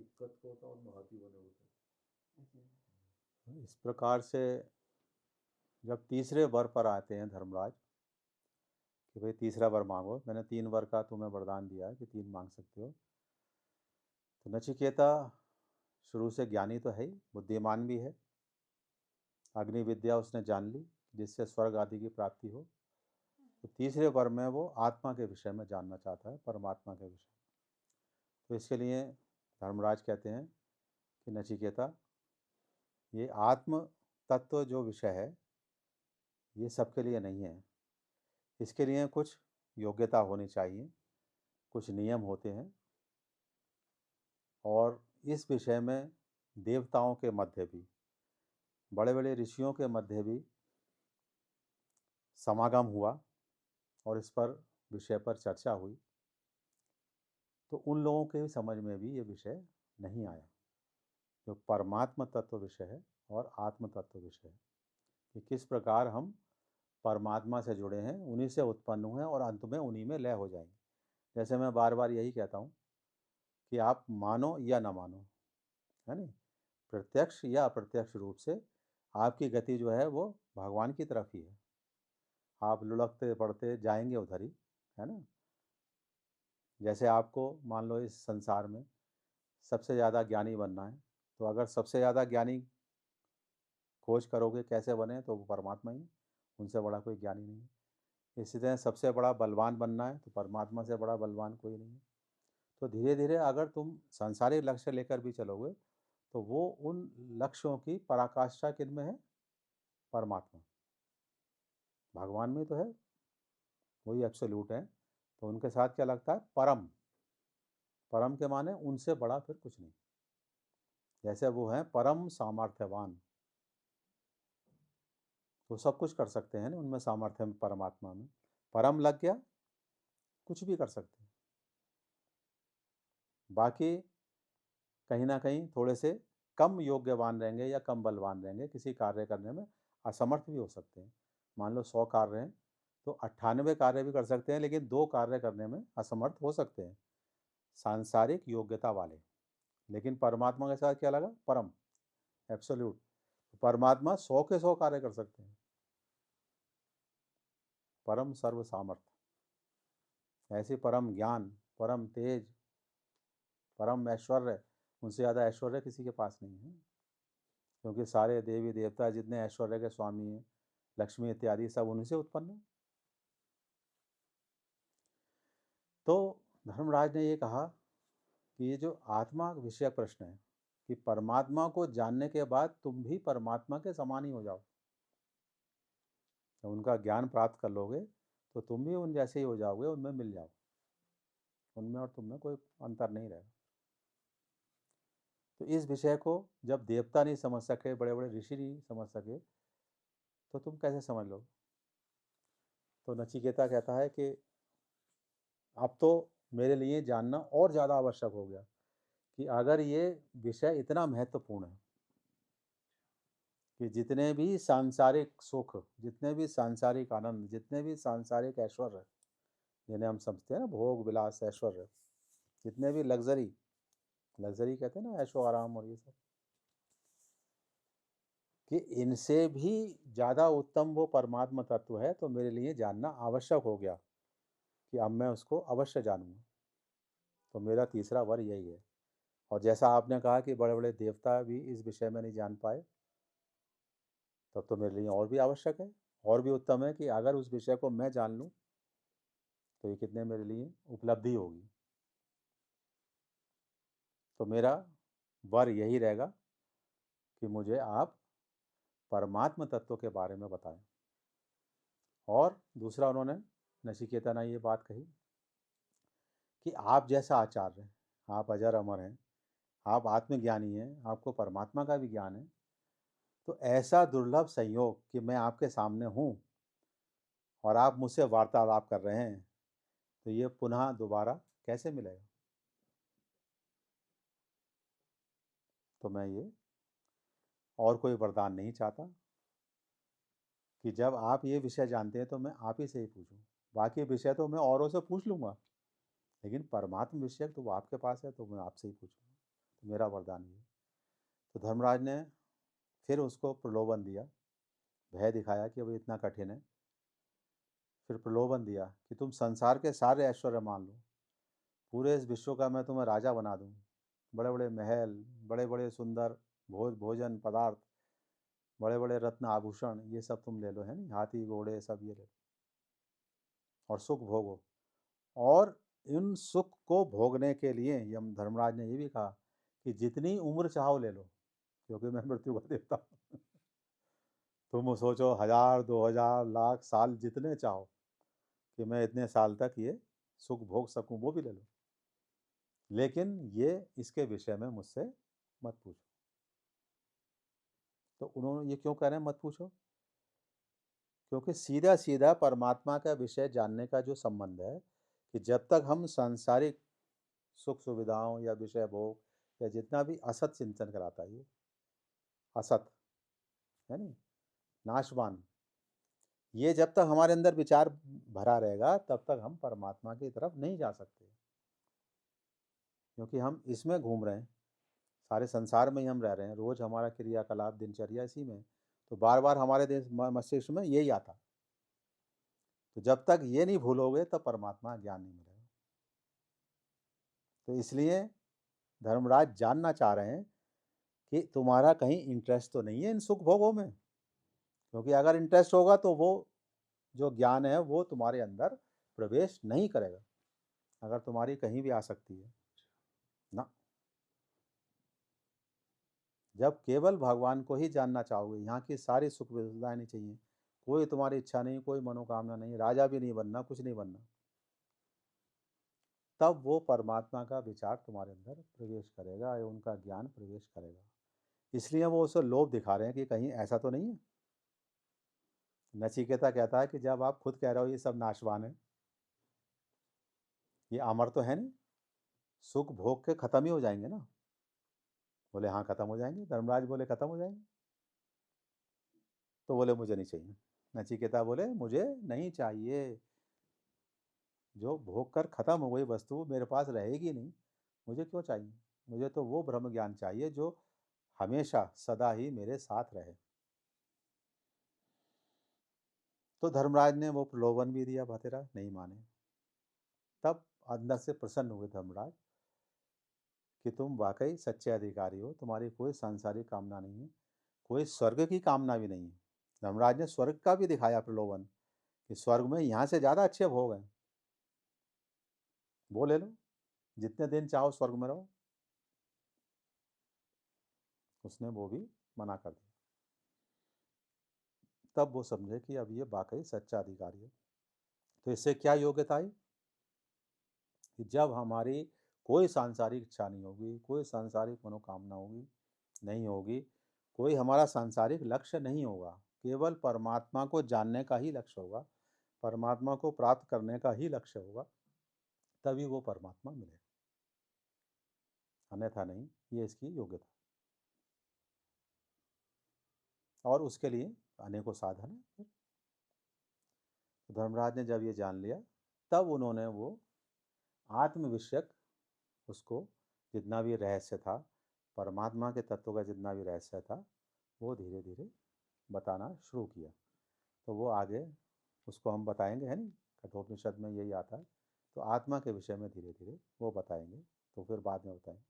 दिक्कत को होता है उनमें हाथी बने होते हैं। इस प्रकार से जब तीसरे वर पर आते हैं धर्मराज कि भाई तीसरा वर मांगो, मैंने 3 वर का तुम्हें वरदान दिया है कि 3 मांग सकते हो। तो नचिकेता शुरू से ज्ञानी तो है ही, बुद्धिमान भी है, अग्नि विद्या उसने जान ली जिससे स्वर्ग आदि की प्राप्ति हो। तो तीसरे वर में वो आत्मा के विषय में जानना चाहता है, परमात्मा के विषय में। तो इसके लिए धर्मराज कहते हैं कि नचिकेता, ये आत्म तत्व जो विषय है ये सबके लिए नहीं है, इसके लिए कुछ योग्यता होनी चाहिए, कुछ नियम होते हैं, और इस विषय में देवताओं के मध्य भी, बड़े बड़े ऋषियों के मध्य भी समागम हुआ और इस पर विषय पर चर्चा हुई। तो उन लोगों के भी समझ में भी ये विषय नहीं आया, जो परमात्मा तत्व विषय है और आत्म तत्व विषय है, कि किस प्रकार हम परमात्मा से जुड़े हैं, उन्हीं से उत्पन्न हुए हैं और अंत में उन्हीं में लय हो जाएंगे। जैसे मैं बार बार यही कहता हूँ कि आप मानो या ना मानो, है नहीं, प्रत्यक्ष या अप्रत्यक्ष रूप से आपकी गति जो है वो भगवान की तरफ ही है। आप लुढ़कते पड़ते जाएंगे उधर ही, है ना। जैसे आपको मान लो इस संसार में सबसे ज़्यादा ज्ञानी बनना है, तो अगर सबसे ज़्यादा ज्ञानी खोज करोगे कैसे बने, तो वो परमात्मा ही है, उनसे बड़ा कोई ज्ञानी नहीं है। इसी तरह सबसे बड़ा बलवान बनना है तो परमात्मा से बड़ा बलवान कोई नहीं है। तो धीरे धीरे अगर तुम सांसारिक लक्ष्य लेकर भी चलोगे तो वो उन लक्ष्यों की पराकाष्ठा किन में है, परमात्मा, भगवान में तो है, वही एब्सोल्यूट है। तो उनके साथ क्या लगता है, परम। परम के माने उनसे बड़ा फिर कुछ नहीं, जैसे वो है परम सामर्थ्यवान, तो सब कुछ कर सकते हैं ना, उनमें सामर्थ्य में, परमात्मा में परम लग गया, कुछ भी कर सकते हैं। बाकी कहीं ना कहीं थोड़े से कम योग्यवान रहेंगे या कम बलवान रहेंगे, किसी कार्य करने में असमर्थ भी हो सकते हैं। मान लो 100 कार्य हैं तो 98 कार्य भी कर सकते हैं, लेकिन 2 कार्य करने में असमर्थ हो सकते हैं, सांसारिक योग्यता वाले। लेकिन परमात्मा के साथ क्या लगा, परम, एब्सोल्यूट। परमात्मा 100 के 100 कार्य कर सकते हैं, परम सर्व सामर्थ्य। ऐसे परम ज्ञान, परम तेज, परम ऐश्वर्य, उनसे ज़्यादा ऐश्वर्य किसी के पास नहीं है, क्योंकि सारे देवी देवता जितने ऐश्वर्य के स्वामी हैं, लक्ष्मी इत्यादि, सब उन्हीं से उत्पन्न है। तो धर्मराज ने ये कहा कि ये जो आत्मा विषयक प्रश्न है, कि परमात्मा को जानने के बाद तुम भी परमात्मा के समान ही हो जाओ। जब उनका ज्ञान प्राप्त कर लोगे तो तुम भी उन जैसे ही हो जाओगे, उनमें मिल जाओ, उनमें और तुम में कोई अंतर नहीं रहेगा। तो इस विषय को जब देवता नहीं समझ सके, बड़े बड़े ऋषि नहीं समझ सके, तो तुम कैसे समझ लो। तो नचिकेता कहता है कि अब तो मेरे लिए जानना और ज़्यादा आवश्यक हो गया, कि अगर ये विषय इतना महत्वपूर्ण है कि जितने भी सांसारिक सुख, जितने भी सांसारिक आनंद, जितने भी सांसारिक ऐश्वर्य, जिन्हें हम समझते हैं ना भोग विलास ऐश्वर्य, जितने भी लग्जरी, लग्जरी कहते हैं ना ऐशो आराम और ये सब, कि इनसे भी ज़्यादा उत्तम वो परमात्मा तत्व है, तो मेरे लिए जानना आवश्यक हो गया कि अब मैं उसको अवश्य जानूंगा। तो मेरा तीसरा वर यही है। और जैसा आपने कहा कि बड़े बड़े देवता भी इस विषय में नहीं जान पाए, तब तो मेरे लिए और भी आवश्यक है, और भी उत्तम है कि अगर उस विषय को मैं जान लूँ तो ये कितने मेरे लिए उपलब्धि होगी। तो मेरा वर यही रहेगा कि मुझे आप परमात्म तत्व के बारे में बताएं। और दूसरा उन्होंने, नचिकेता ने ये बात कही कि आप जैसा आचार्य हैं, आप अजर अमर हैं, आप आत्मज्ञानी हैं, आपको परमात्मा का भी ज्ञान है, तो ऐसा दुर्लभ संयोग कि मैं आपके सामने हूँ और आप मुझसे वार्तालाप कर रहे हैं, तो ये पुनः दोबारा कैसे मिलेगा। तो मैं ये और कोई वरदान नहीं चाहता कि जब आप ये विषय जानते हैं तो मैं आप ही से ही पूछूं। बाकी विषय तो मैं औरों से पूछ लूँगा, लेकिन परमात्म विषय तो वो आपके पास है, तो मैं आपसे ही पूछूंगा। तो मेरा वरदान ये। तो धर्मराज ने फिर उसको प्रलोभन दिया, भय दिखाया कि अब इतना कठिन है। फिर प्रलोभन दिया कि तुम संसार के सारे ऐश्वर्य मान लो, पूरे इस विश्व का मैं तुम्हें राजा बना दूँ, बड़े बड़े महल, बड़े बड़े सुंदर भोजन पदार्थ, बड़े बड़े रत्न आभूषण, ये सब तुम ले लो, है नहीं, हाथी घोड़े सब ये ले लो और सुख भोगो। और इन सुख को भोगने के लिए यम धर्मराज ने ये भी कहा कि जितनी उम्र चाहो ले लो, क्योंकि मैं मृत्यु का देवता हूँ। तुम सोचो 1000, 2000, लाख साल जितने चाहो कि मैं इतने साल तक ये सुख भोग सकूं, वो भी ले लो, लेकिन ये इसके विषय में मुझसे मत पूछो। तो उन्होंने ये क्यों कह रहे हैं मत पूछो? क्योंकि सीधा सीधा परमात्मा का विषय जानने का जो संबंध है कि जब तक हम सांसारिक सुख सुविधाओं या विषय भोग या जितना भी असत चिंतन कराता है, ये असत है नहीं, नाशवान, ये जब तक हमारे अंदर विचार भरा रहेगा तब तक हम परमात्मा की तरफ नहीं जा सकते, क्योंकि हम इसमें घूम रहे हैं, सारे संसार में ही हम रह रहे हैं, रोज हमारा क्रियाकलाप दिनचर्या इसी में, तो बार बार हमारे मस्तिष्क में यही आता। तो जब तक ये नहीं भूलोगे तब परमात्मा ज्ञान नहीं मिलेगा। तो इसलिए धर्मराज जानना चाह रहे हैं कि तुम्हारा कहीं इंटरेस्ट तो नहीं है इन सुख भोगों में, क्योंकि अगर इंटरेस्ट होगा तो वो जो ज्ञान है वो तुम्हारे अंदर प्रवेश नहीं करेगा, अगर तुम्हारी कहीं भी आसक्ति है ना। जब केवल भगवान को ही जानना चाहोगे, यहाँ की सारी सुख सुविधाएं नहीं चाहिए, कोई तुम्हारी इच्छा नहीं, कोई मनोकामना नहीं, राजा भी नहीं बनना, कुछ नहीं बनना, तब वो परमात्मा का विचार तुम्हारे अंदर प्रवेश करेगा या उनका ज्ञान प्रवेश करेगा। इसलिए वो उसे लोभ दिखा रहे हैं कि कहीं ऐसा तो नहीं है। नचिकेता कहता है कि जब आप खुद कह रहे हो ये सब नाशवान है, ये अमर तो है नहीं, सुख भोग के खत्म ही हो जाएंगे ना। बोले हाँ खत्म हो जाएंगे। धर्मराज बोले खत्म हो जाएंगे? तो बोले मुझे नहीं चाहिए। नचिकेता बोले मुझे नहीं चाहिए, जो भोग कर खत्म हो गई वस्तु मेरे पास रहेगी नहीं, मुझे क्यों चाहिए? मुझे तो वो ब्रह्म ज्ञान चाहिए जो हमेशा सदा ही मेरे साथ रहे। तो धर्मराज ने वो प्रलोभन भी दिया, भातेरा नहीं माने। तब अंदर से प्रसन्न हुए धर्मराज कि तुम वाकई सच्चे अधिकारी हो, तुम्हारी कोई सांसारिक कामना नहीं है, कोई स्वर्ग की कामना भी नहीं है। धर्मराज ने स्वर्ग का भी दिखाया प्रलोभन कि स्वर्ग में यहाँ से ज़्यादा अच्छे भोग हैं, वो ले लो, जितने दिन चाहो स्वर्ग में रहो। उसने वो भी मना कर दिया। तब वो समझे कि अब ये वाकई सच्चा अधिकारी है। तो इससे क्या योग्यता आई कि जब हमारी कोई सांसारिक इच्छा नहीं होगी, कोई सांसारिक मनोकामना होगी नहीं होगी, कोई हमारा सांसारिक लक्ष्य नहीं होगा, केवल परमात्मा को जानने का ही लक्ष्य होगा, परमात्मा को प्राप्त करने का ही लक्ष्य होगा, तभी वो परमात्मा मिलेगा, अन्यथा नहीं। ये इसकी योग्यता, और उसके लिए अनेकों साधन है। तो धर्मराज ने जब ये जान लिया तब उन्होंने वो आत्म विषयक उसको जितना भी रहस्य था, परमात्मा के तत्व का जितना भी रहस्य था, वो धीरे धीरे बताना शुरू किया। तो वो आगे उसको हम बताएंगे, है नहीं, कठोपनिषद में यही आता है। तो आत्मा के विषय में धीरे धीरे वो बताएंगे, तो फिर बाद में बताएंगे।